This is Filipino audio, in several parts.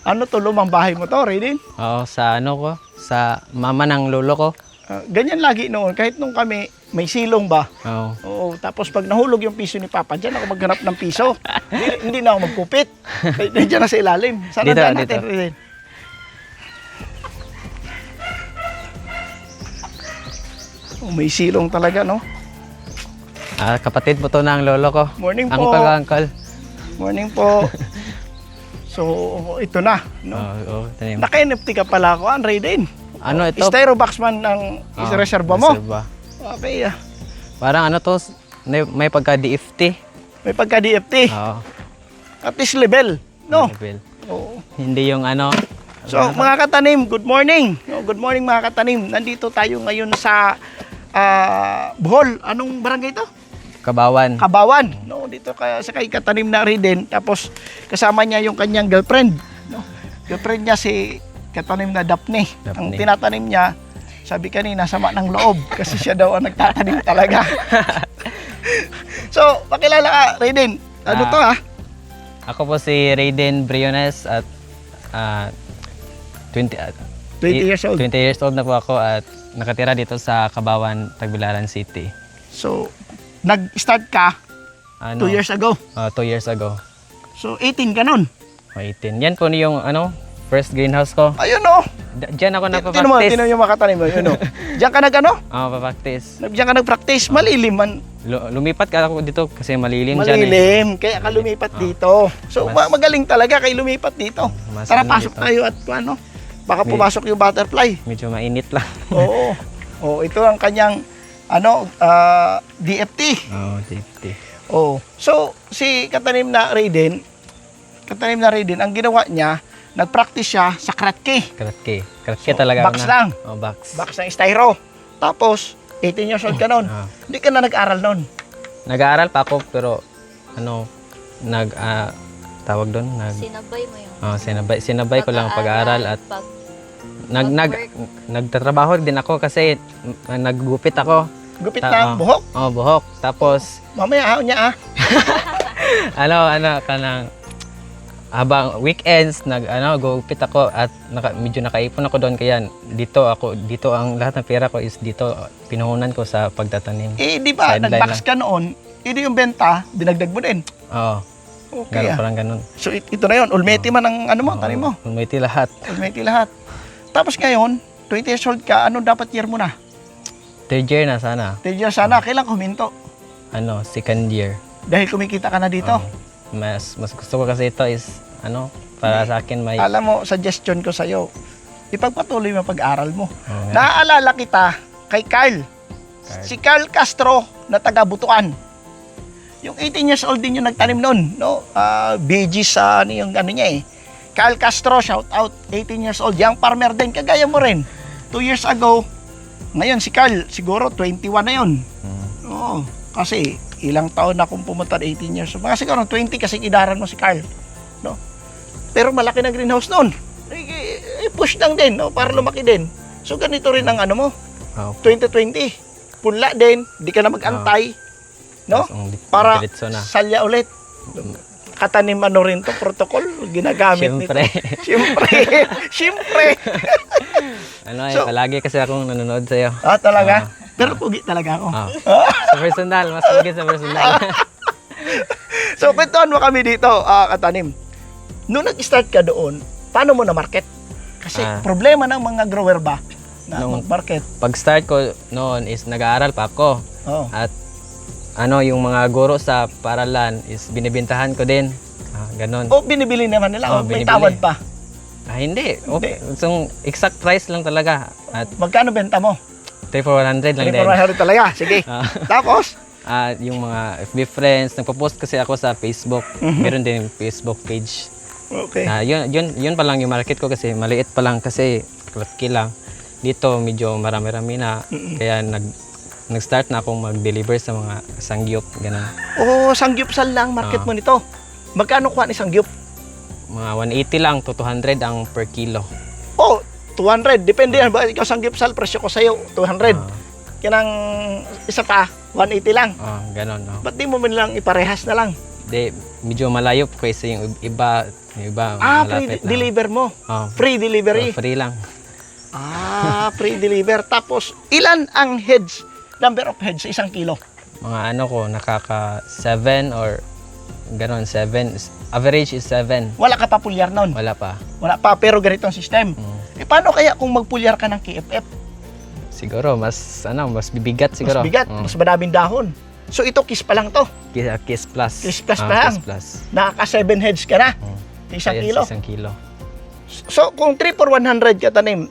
Ano to, lumang bahay mo to, Raiden? Oo, sa ano ko, sa mama ng lolo ko. Ganyan lagi noon, kahit nung kami, may silong ba? Oo. Oo, tapos pag nahulog yung piso ni Papa, dyan ako maghanap ng piso. hindi na ako magkupit. Diyan na sa ilalim. Saan Dito, natin, dito. Raiden? Oh, may silong talaga, no? Kapatid po to ng lolo ko. Morning po. Uncle. Morning po. So, ito na, no? Oo, tanim. Naka-NFT ka pala ako, Raiden. Ano ito? Styrobox man ang reserva mo. Reserva. Okay, Parang ano to, may pagka-DFT. May pagka-DFT. Oo. At least level, no? Level. Oo. Hindi yung ano. So, mga katanim, good morning. No, good morning mga katanim. Nandito tayo ngayon sa Bohol. Anong barangay ito? Kabawan. Kabawan. No, dito sa kay katanim na Raiden. Tapos kasama niya yung kanyang girlfriend. No? Girlfriend niya si katanim na Daphne. Ang Daphne. tinatanim niya, sabi kanina, sama ng loob. Kasi siya daw ang nagtatanim talaga. So, pakilala ka, Raiden. Ano to Ako po si Raiden Briones at 20 years old. 20 years old na po ako at nakatira dito sa Kabawan, Tagbilaran City. So, nag-start ka 2 years ago. 2 years ago. So, 18 ka nun. 18. Yan po yung first greenhouse ko. Ayun o. Diyan ako Tino mo nagpa-practice. yung mga katanim mo. Yun o. Diyan ka nag-ano? Pa-practice. Diyan ka nag-practice. Malilim man. Lumipat ka ako dito kasi malilim dyan eh. Malilim. Kaya ka lumipat dito. So, magaling talaga kayo lumipat dito. Mas Tara, ano pasok dito. tayo at ano. Baka pumasok yung butterfly. Medyo mainit lang. Oo. Oh, ito ang kanyang DFT. Safety. Oh. So, si katanim na Raiden, ang ginawa niya, nag-practice siya sa kratke. Kratke. So, Kratke talaga. box lang. Box. Box ng styro. Tapos, 18 years old ka nun. Hindi ka na nag-aral nun. Nag-aaral pa ako pero tawag doon, Sinabay mo yung sinabay ko lang pag-aaral at nagtatrabaho din ako kasi naggupit ako. Gupit na buhok. Buhok. Tapos Mamaya niya kanang habang weekends gupit ako at medyo nakaipon ako doon kaya dito ang lahat ng pera ko is dito pinuhunan ko sa pagtatanim. Di ba, Sideline nag-box ka noon, yung benta, dinagdag mo din. Oo. Okay. Parang ganun. So, ito na yun. Ulmeti man ang tanim mo. Ulmeti lahat. Ulmeti lahat. Tapos ngayon, 20 years old ka, anong dapat year mo na? Third year na sana. 3 years sana, kailan huminto? Second year. Dahil kumikita ka na dito. Mas gusto ko kasi ito is para sa akin may Alam mo, suggestion ko sa'yo, ipagpatuloy mo pag-aral mo. Oo nga. Naaalala kita kay Carl. Si Carl Castro na taga Butuan. Yung 18 years old din yung nagtanim noon, no? BG sa yung niya eh. Carl Castro, shout out, 18 years old, young farmer din, kagaya mo rin. 2 years ago, ngayon si Carl, siguro 21 na yun. Oo, kasi ilang taon na kung pumunta 18 years old. Mga siguro 20 kasi idaran mo si Carl, no? Pero malaki na greenhouse noon. Push lang din, no? Para lumaki din. So ganito rin ang mo, 2020. Punla din, di ka na mag-antay, no? Para salya ulit. Katanim rin to, protocol, ginagamit Siyempre. nito. Siyempre. So, palagi kasi akong nanonood sa'yo. Talaga? Pero pugi talaga ako. Sa personal, mas pugi sa personal. So, kwentuhan mo kami dito, katanim. Noong nag-start ka doon, paano mo na-market? Kasi problema ng mga grower ba na mag-market? Pag-start ko noon is nag-aaral pa ako. Oh. At yung mga guro sa paralan is binibintahan ko din. Ganon. Binibili naman nila. May binibili. tawad pa. Hindi. Okay. So, exact price lang talaga. At Magkano benta mo? 3 for 100 lang din. 3,400 talaga. Sige. Tapos? Yung mga FB friends, nagpo-post kasi ako sa Facebook. Meron din Facebook page. Okay. Yun pa lang yung market ko kasi maliit pa lang kasi klatki lang. Dito medyo marami-rami na. Kaya nag-start na akong mag-deliver sa mga sangyup, gano'n. Sangyupsal lang market mo nito. Magkano kuha ni sangyup? Mga 180 lang to 200 ang per kilo. 200. Depende yan ba? Ikaw sangyupsal, presyo ko sa'yo, 200. Kinang isa pa, 180 lang. Gano'n. Ba't di mo man lang iparehas na lang? Medyo malayo kasi yung iba Yung iba, Free malapit lang. deliver mo. Oh, Free delivery. free lang. Free deliver. Tapos, ilan ang heads, number of heads sa 1 kilo? Mga ano ko, nakaka 7 or ganon, 7. Average is 7. Wala ka pa pulyar nun. Wala pa. Wala pa, pero ganito ang system. Paano kaya kung magpulyar ka ng KFF? Siguro, mas bibigat siguro. Mas bigat, mas madaming dahon. So, ito, kiss pa lang to. Kiss plus. Kiss plus pa lang. Kiss plus. Nakaka 7 heads ka na. Sa 1 Yes, kilo. 1 kilo. So, kung 3 for 100 ka tanim,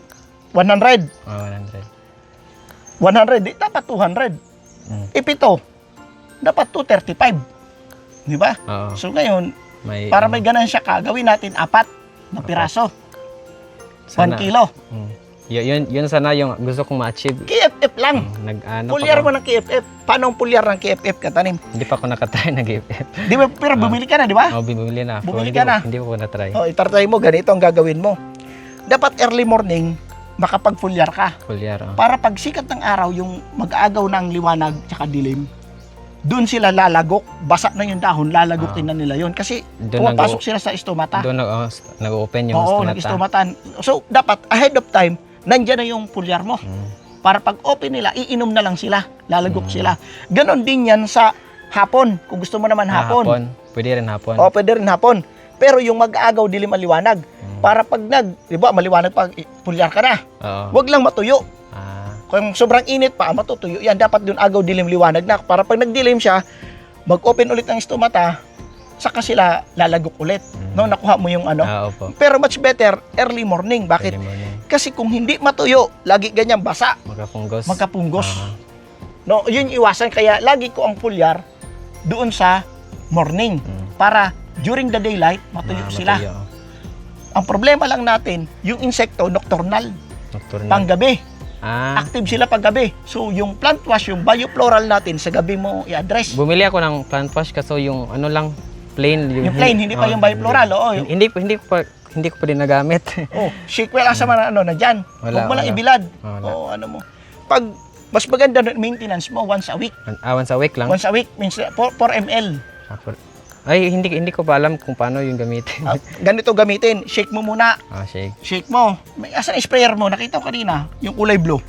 100. 100. 100, dapat 200. If ito, dapat 235. Di ba? Oo. So, ngayon, May, para may ganansya ka, gawin natin 4 na piraso. 1 sana- kilo. Yun sana yung gusto kong ma-achieve. KFF lang. Pulyar mo ng KFF. Paano ang pulyar ng KFF katanim? Hindi pa ako nakatry nag-FF. Di ba, pero bumili ka na, di ba? Bumili na. Pero Bumili hindi ka na. Hindi ko na-try. Itartry mo, ganito ang gagawin mo. Dapat early morning, makapag-pulyar ka. Pulyar. Para pag sikat ng araw, yung mag-agaw ng liwanag tsaka dilim, doon sila lalagok, basa na yung dahon, lalagokin na nila yon kasi Doon pumapasok sila sa estomata. Doon nag-open yung Oo, stomata. nag-estomatan. So, dapat ahead of time, nandyan na yung pulyar mo. Para pag open nila, iinom na lang sila, lalagok sila. Ganon din yan sa hapon, kung gusto mo naman hapon. Pwede rin hapon. O, pwede rin hapon. Pero yung mag-agaw, dilim ang liwanag. Para pag di ba, maliwanag pag pulyar ka na. Oo. Huwag lang matuyo. Ah, Kung sobrang init pa, matutuyo yan. Dapat dun agaw, dilim, liwanag na. Para pag nagdilim siya, mag-open ulit ng estomata, saka sila lalagok ulit. No, nakuha mo yung ano. opo. Pero much better, early morning. Bakit? Pwede mo na. Kasi kung hindi matuyo, lagi ganyan basa, Magkapunggos. magkapunggos. Ah, No, yun yung iwasan. Kaya lagi ko ang pulyar doon sa morning. Para during the daylight, matuyo sila. matuyo. Ang problema lang natin, yung insekto, nocturnal, Nocturnal. panggabi. Ah, Active sila paggabi. So, yung plant wash, yung biofloral natin, sa gabi mo i-address. bumili ako ng plant wash kaso yung ano lang, plain. Yung plain, hindi pa yung biofloral. Oo, Hindi ko pa din nagamit. shake well sa mga ano na dyan. Wala, Huwag mo lang wala. ibilad. Wala. Oo, ano mo. Pag, mas maganda na maintenance mo, once a week. Once a week lang. Once a week, means 4 ml. Ay, hindi ko pa alam kung paano yung gamitin. Ganito gamitin. Shake mo muna. Shake. Shake mo. Asan ang sprayer mo? Nakita ko kanina, yung kulay blue.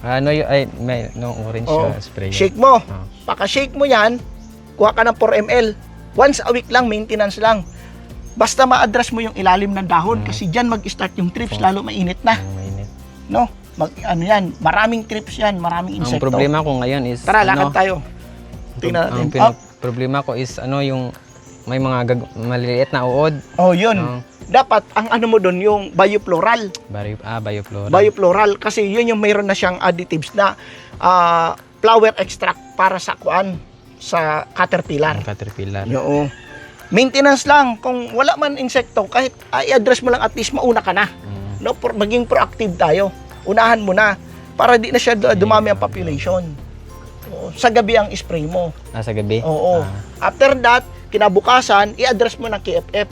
Ano yung, may orange Oo. spray. Shake mo. Ah. Paka-shake mo yan, kuha ka ng 4 ml. Once a week lang, maintenance lang. Basta ma-address mo yung ilalim ng dahon kasi dyan mag-start yung trips, lalo mainit na. Mainit. No? Maraming trips yan, maraming Ang insekto. problema ko ngayon is Tara, lakad tayo. Tingnan natin. Problema ko is yung may mga maliliit na uod. Yun. Oo. Dapat, ang ano mo doon, yung biofloral. Bioflora. Biofloral, kasi yun yung mayroon na siyang additives na flower extract para sa sa caterpillar. Caterpillar. Oo. Maintenance lang. Kung wala man insekto, kahit i-address mo lang, at least mauna ka na. No, maging proactive tayo. Unahan mo na para di na siya dumami ang population. Oo. Sa gabi ang spray mo. Sa gabi? Oo. After that, kinabukasan, i-address mo ng KFF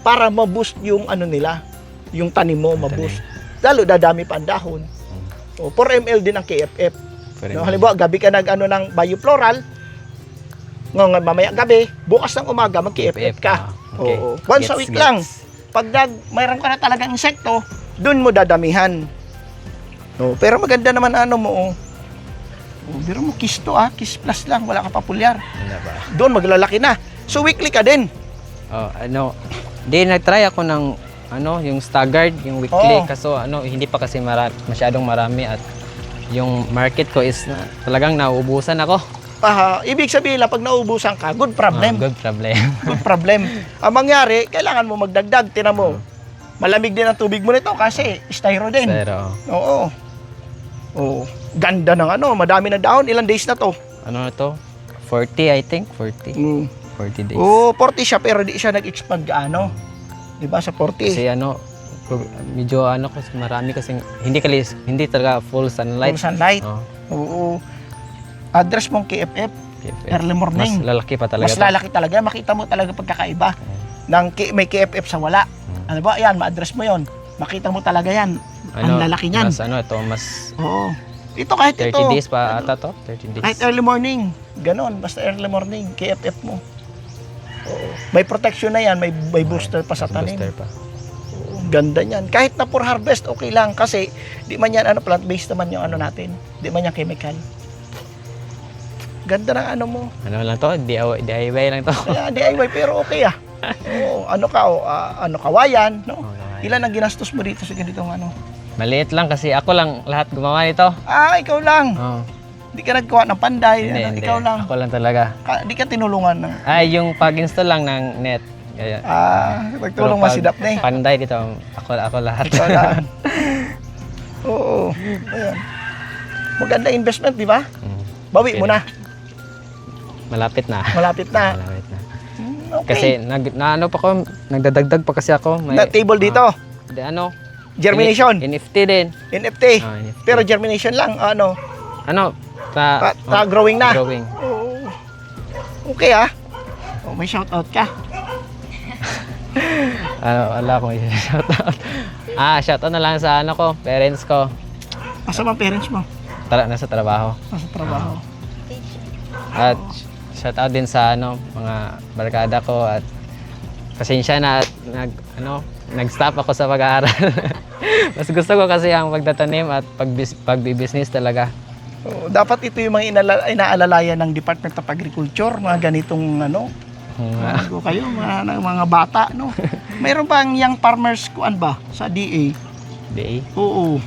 para ma-boost yung ano nila, yung tanim mo, ma-boost. Lalo dadami pa ang dahon. 4 ml din ang KFF. No, halimbawa, gabi ka nag-ano ng biofloral, mamaya gabi, bukas ng umaga, mag-KFF ka. Okay. Oo. Once a week lang. Pag mayroon ka na talagang insekto, dun mo dadamihan. No, pero maganda naman ano mo. Biro mo, kiss to kiss plus lang, wala ka pa pulyar. Wala ba? Doon maglalaki na. So weekly ka din. Nag-try ako ng yung staggered, yung weekly. Oo. Kaso hindi pa kasi masyadong marami at yung market ko is talagang nauubusan ako. Ibig sabihin lang, pag naubusan ka, good problem. Good problem. Good problem. Ang mangyari, kailangan mo magdagdag. Tinan mo, malamig din ang tubig mo nito kasi styro din. Pero, Oo. Ganda ng madami na dahon. Ilang days na to? ano na to? 40, I think. 40. 40 days. 40 siya pero di siya nag-expand gaano. Di ba sa 40? Kasi medyo kasi marami kasi hindi talaga full sunlight. Full sunlight. Oo. Oo. Address mong KFF, early morning. Mas lalaki pa talaga. Mas lalaki talaga. Makita mo talaga pagkakaiba. May KFF sa wala. Ano ba? Yan, ma-address mo yon. Makita mo talaga yan. Ang lalaki niyan. Mas Oo. Ito kahit 30 ito. days pa ata to? 30 days. Kahit early morning. Ganon. Basta early morning. KFF mo. May protection na yan, may booster pa sa tanim. Booster pa. Ganda niyan. Kahit na for harvest, okay lang. Kasi, di man yan, plant-based naman yung ano natin. Di man yan chemical. Ganda ng ano mo. Ano lang to? DIY lang to. Kaya DIY, pero okay ah. Oo, kawayan, no? Ilan ang ginastos mo dito sa ganitong ano? Maliit lang kasi ako lang lahat gumawa nito. Ikaw lang. Oo. Di ka nagkuha ng panday. Hindi. Ikaw lang. Ako lang talaga. Di ka tinulungan ng... Yung pag-install lang ng net. Kaya, nagtulong mo si Daphne. Panday dito, ako lahat. Ikaw lang. Oo. Ayan. Maganda investment, di ba? Bawi mo na. Malapit na. Malapit na. Malapit na. Okay. Kasi nagdadagdag pa kasi ako. Na table dito. Germination. NFT din. NFT. NFT. Pero germination lang. Growing na. Growing. Oo. Okay ah. May shoutout ka. Wala akong i-shoutout. Shoutout na lang sa parents ko. Asa mga parents mo? Nasa trabaho. Nasa trabaho. At shoutout din sa mga barkada ko at pasensya na at nag-stop ako sa pag-aaral. Mas gusto ko kasi ang pagtatanim at pagbi-business talaga. Dapat ito yung mga inaalalayan ng Department of Agriculture, mga ganitong bago kayo, mga bata, no? Mayroon bang young farmers kuan ba sa DA? DA? Oo.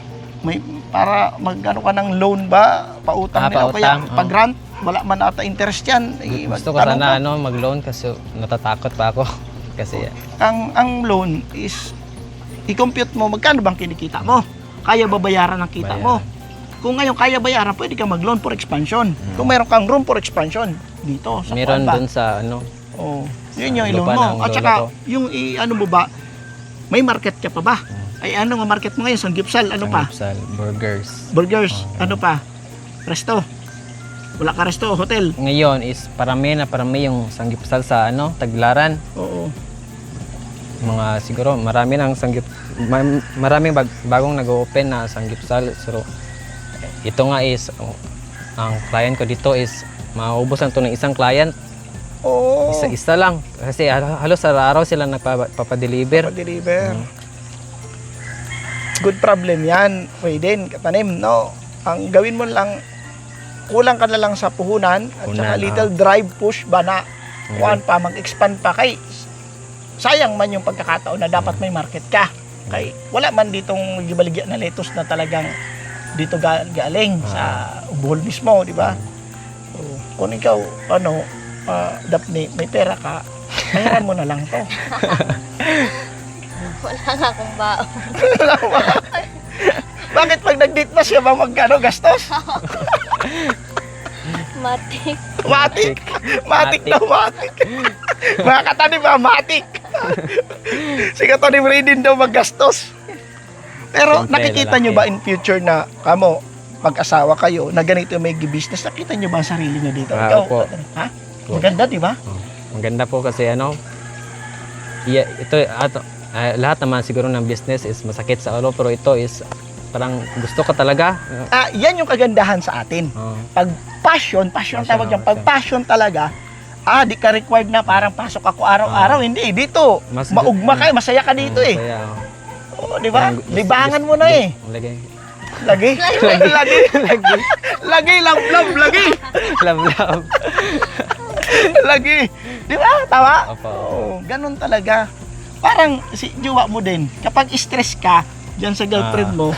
May para magano ka ng loan ba, pautang nila o kaya pag-grant, wala man ata interest yan. Gusto ko sana mag-loan kasi natatakot pa ako. Kasi ang loan is i-compute mo magkano bang kinikita mo. Kaya babayaran ang kita mo. Kung ngayon kaya bayaran, pwede ka mag-loan for expansion. Kung mayroon kang room for expansion dito sa meron dun sa yun yung i-loan mo. At saka yung mo ba, may market ka pa ba? Ay nga market mo ngayon? Sanggipsal, pa? Sanggipsal, Burgers, pa? Resto? Wala ka resto, hotel? Ngayon is parami yung sanggipsal sa Taglaran. Oo. Siguro marami ng maraming bagong nag-open na sanggipsal. So, ito nga is ang client ko dito is maubos lang to ng isang client. Oo. Isa lang. Kasi halos araw-araw sila nagpapadeliver. Good problem yan. Pwede, katanim, no? Ang gawin mo lang, kulang ka na lang sa puhunan at saka little drive push ba na kuhan pa, mag-expand pa kay sayang man yung pagkakataon na dapat may market ka. Kay wala man ditong gibaligya na lettuce na talagang dito galing sa Bohol mismo, di ba? So, kung ikaw, Daphne, may pera ka, mahiram mo na lang to. Wala nga akong baon. Bakit pag nag-date na siya ba gastos? Matik. Matik. Mga katanim ba, matik. Si katanim rin din daw maggastos. Pero Siyempre, nakikita nyo ba in future na mag-asawa kayo na ganito may business? Nakita nyo ba ang sarili nyo dito? Ikaw, po. Ha? Maganda, di ba? Maganda po kasi lahat naman siguro ng business is masakit sa ulo pero ito is parang gusto ko talaga. Yan yung kagandahan sa atin. Pag passion tawag yan. Pag passion talaga, di ka required na parang pasok ako araw-araw. Hindi, dito. Maugma kayo, masaya ka dito Masaya, di ba? Libangan mo na Lagi. Lagi. Love. Lagi. Di ba? Tawa? Opo. Ganun talaga. Parang si jowa mo din. Kapag stress ka diyan sa girlfriend mo,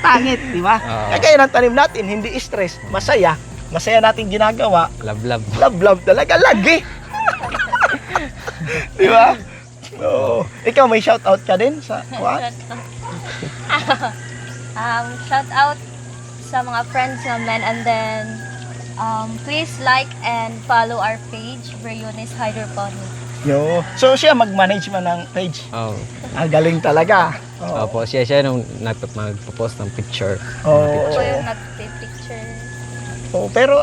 pangit, di ba? Kaya ng tanim natin, hindi stress, masaya. Masaya natin ginagawa. Love. Talaga, lagi. Di ba? Ikaw may shout out ka din sa what? Shout out sa mga friends namin and then please like and follow our page, Briones Hydroponics. So siya mag-manage man ng page. Galing talaga. Opo, siya nung nagpo-post ng picture. Ako yung nagpipicture. Pero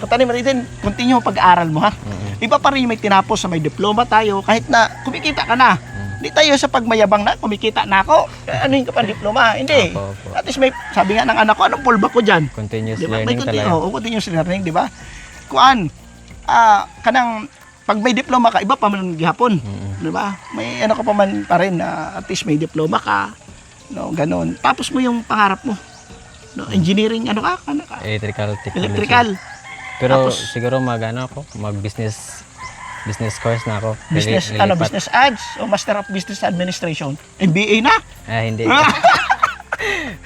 katanim natin, continue pag-aaral mo ha. Iba pa rin may tinapos sa may diploma tayo, kahit na kumikita ka na. Hindi tayo sa pagmayabang na, kumikita na ako. Ano yung kapag diploma? Hindi. Opo. At least may, sabi nga ng anak ko, anong pulba ko dyan? Continuous Diba? learning talaga. Continuous learning, di ba? Kuan, kanang pag may diploma ka, iba pa man gihapon. Mm. Di ba? May ano ka pa man pa rin na at least may diploma ka. No, ganun. Tapos mo yung pangarap mo. No, engineering, ano ka? Electrical technology. Electrical. Pero Tapos- siguro mag-business course na ako. Business, Lilipat. business ads o Master of Business Administration. MBA na. Ah, hindi.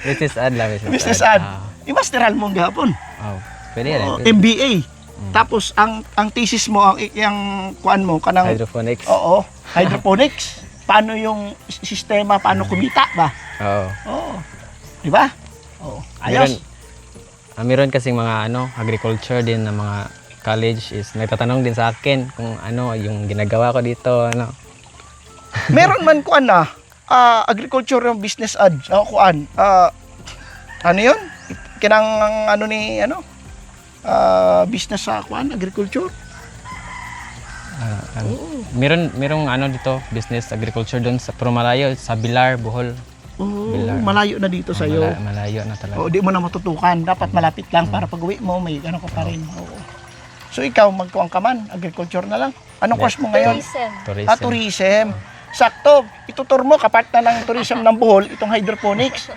Business ad lang. Business ad. I-masteral mo gahapon. Oh, pwede yan. Oo, MBA. Tapos ang thesis mo, ang kuan mo kanang Hydroponics. oo, hydroponics. Paano yung sistema, paano kumita ba? Oo. Oo. Di ba? Oo. Ayos. Meron kasing mga agriculture din na mga college is nagtatanong din sa akin kung ano yung ginagawa ko dito, ano. Meron man kuan na agriculture yung business ads. Kuan. Ano yun? Kinang business sa kuan, agriculture. Merong dito, business agriculture doon sa Promalayo, sa Bilar, Bohol. Oo, Bilar. malayo na dito sa iyo. Malayo na talaga. O, di mo na matutukan. Dapat malapit lang para pag-uwi mo, may ano ka pa rin. Oo. So, ikaw, magkuang ka man, agriculture na lang. Anong course mo ngayon? Tourism. Tourism. Sakto. Itutur mo, kapat na lang tourism ng Bohol, itong hydroponics.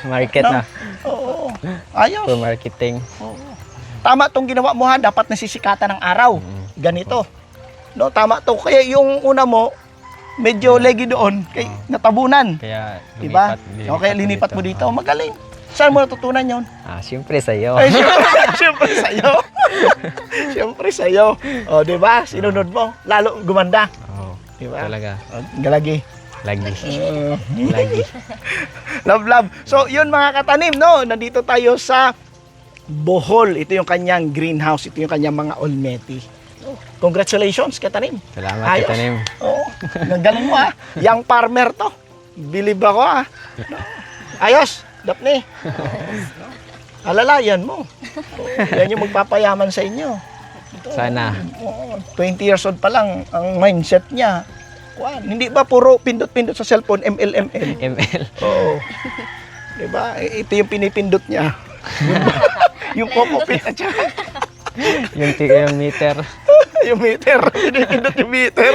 Market No? na. Oo. Ayos. For marketing. Oo. Tama tong ginawa mo ha, dapat nasisikatan ng araw. Ganito. No, tama to. Kaya yung una mo, medyo legi doon, kay natabunan. Kaya Diba? lumipat Okay, linipat mo dito. Magaling. Saan mo natutunan yon? Siyempre sa'yo. Ay, siyempre sa'yo. Siyempre sa'yo. O, di ba? Sinunod mo. Lalo gumanda. Oo. Diba? Talaga. O, galagi. Lagi. Lagi. Love. So, yun mga katanim, no? Nandito tayo sa Bohol. Ito yung kanyang greenhouse. Ito yung kanyang mga olmeti. Congratulations, katanim. Salamat, Ayos. Katanim. Oo. Ang galing mo ha. Young farmer to. Believe ako ha. Ayos, Daphne. Alalayan mo. Yan yung magpapayaman sa inyo. Sana. Oo, 20 years old pa lang ang mindset niya. Kuwan, hindi ba puro pindot-pindot sa cellphone, ML. ML. Oo. Diba? Ito yung pinipindot niya. Yung pop-pin at saka yung meter. yung meter. Pinipindot yung meter.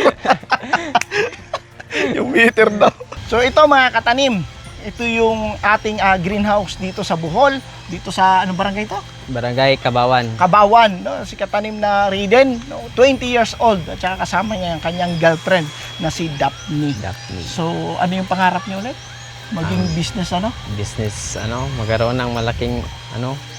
Yung meter daw. So ito mga katanim, ito yung ating greenhouse dito sa Bohol, dito sa anong barangay to? Barangay Kabawan. Kabawan, no? Si katanim na Riden, no? 20 years old at saka kasama niya yung kanyang girlfriend na si Daphne. Daphne. So ano yung pangarap niyo ulit? Maging business Business, magkaroon ng malaking,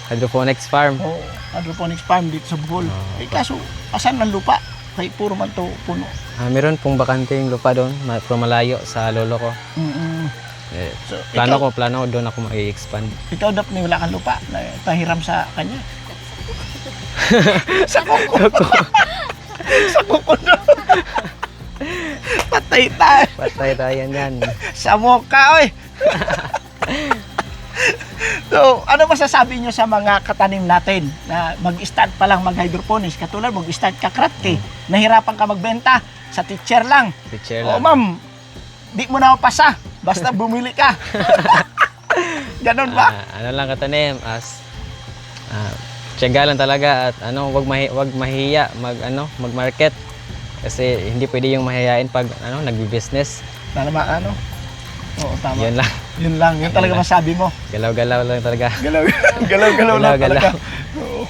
hydroponics farm. o hydroponics farm dito sa Bohol. Oo. Kaso, asan ng lupa? Kay puro man to puno. Meron pong bakanting lupa doon, pero malayo sa lolo ko. Mm-mm. Eh, So, plano ko doon ako mag-expand. Ikaw Daphne, wala kang lupa na pahiram sa kanya. Sa kuko. Sa kuko na. Patay tayo. Patay tayo yan. Sa mukha, oy. So, ano masasabi nyo sa mga katanim natin na mag-start pa lang mag-hydroponics? Katulad, mag-start ka craft nahirapan ka magbenta sa teacher lang. Teacher O lang. ma'am, di mo na mapasa. Basta bumili ka. Ganon ba? Ano lang Katanim, tiyaga lang talaga at wag mahiya mag-market. Kasi hindi pwede yung mahihain pag nagbi-business. Na naman, Oo, tama. Yun lang. Yun lang. Yun talaga masabi mo. Galaw-galaw lang talaga. Galaw-galaw lang Galaw-galaw. talaga. Oo.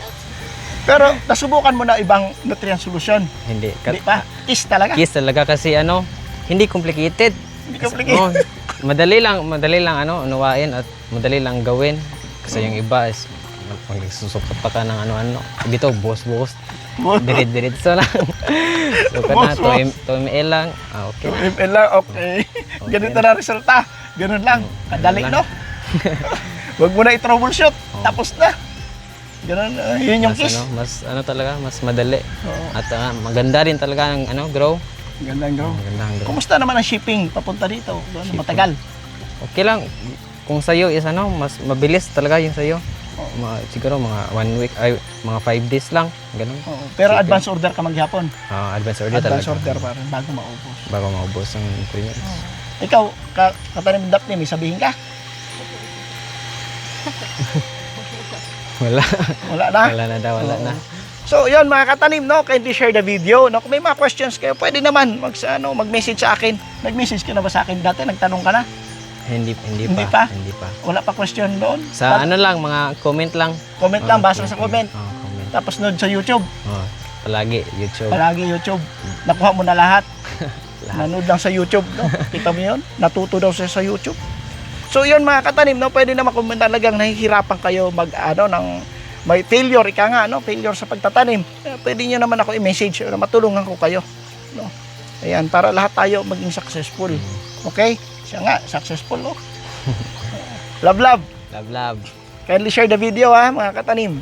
Pero nasubukan mo na ibang nutrient solution. Hindi. Hindi pa. Kiss talaga. Kiss talaga kasi hindi complicated. Hindi complicated. Madali lang unawain at madali lang gawin. Kasi yung iba is magsusukat pa ka ng ano-ano. Dito, buhos-buhos. Dirit-diritso lang. So ka na, 2 ml lang. Okay. 2 ml lang, okay. Ganito na resulta. Ganun lang. Kadali, no? Huwag mo na i-troubleshoot. Tapos na. Ganun, yun yung kiss. Mas talaga, mas madali. Oo. At maganda rin talaga ang grow. Gandang go. Maganda ang grow. Kumusta naman ang shipping papunta dito? Doon, matagal. Okay lang. Kung sa'yo is mas mabilis talaga yung sa'yo. Siguro mga 1 week, mga 5 days lang. Ganun. Oo. Pero Shipping. advance order ka maghapon. Advance order Advance talaga. order pa rin bago maubos. Bago maubos ang ingredients. Ikaw, katanim Daphne, may sabihin ka? Wala. Wala na? Wala na daw, wala na. So, yun mga katanim, no? Kindly share the video. No? Kung may mga questions kayo, pwede naman mag-message sa akin. Nag-message ka na ba sa akin dati? Nagtanong ka na? Hindi Hindi pa? Hindi pa. Wala pa question doon? Sa ano lang, mga comment lang. Comment lang, basa sa comment. Comment. Tapos nood sa YouTube. Palagi, YouTube. Palagi YouTube. Nakuha mo na lahat. Nanood lang sa YouTube, no? Kita mo yun? Natuto daw siya sa YouTube. So yun mga katanim, no? Pwede naman kung talagang nahihirapan kayo may failure, ika nga, no? Failure sa pagtatanim. Pwede nyo naman ako i-message na matulungan ko kayo, no? Ayan, para lahat tayo maging successful. Okay? Siya nga, successful, no? Love, love. Love, love. Kindly share the video, ha, mga katanim.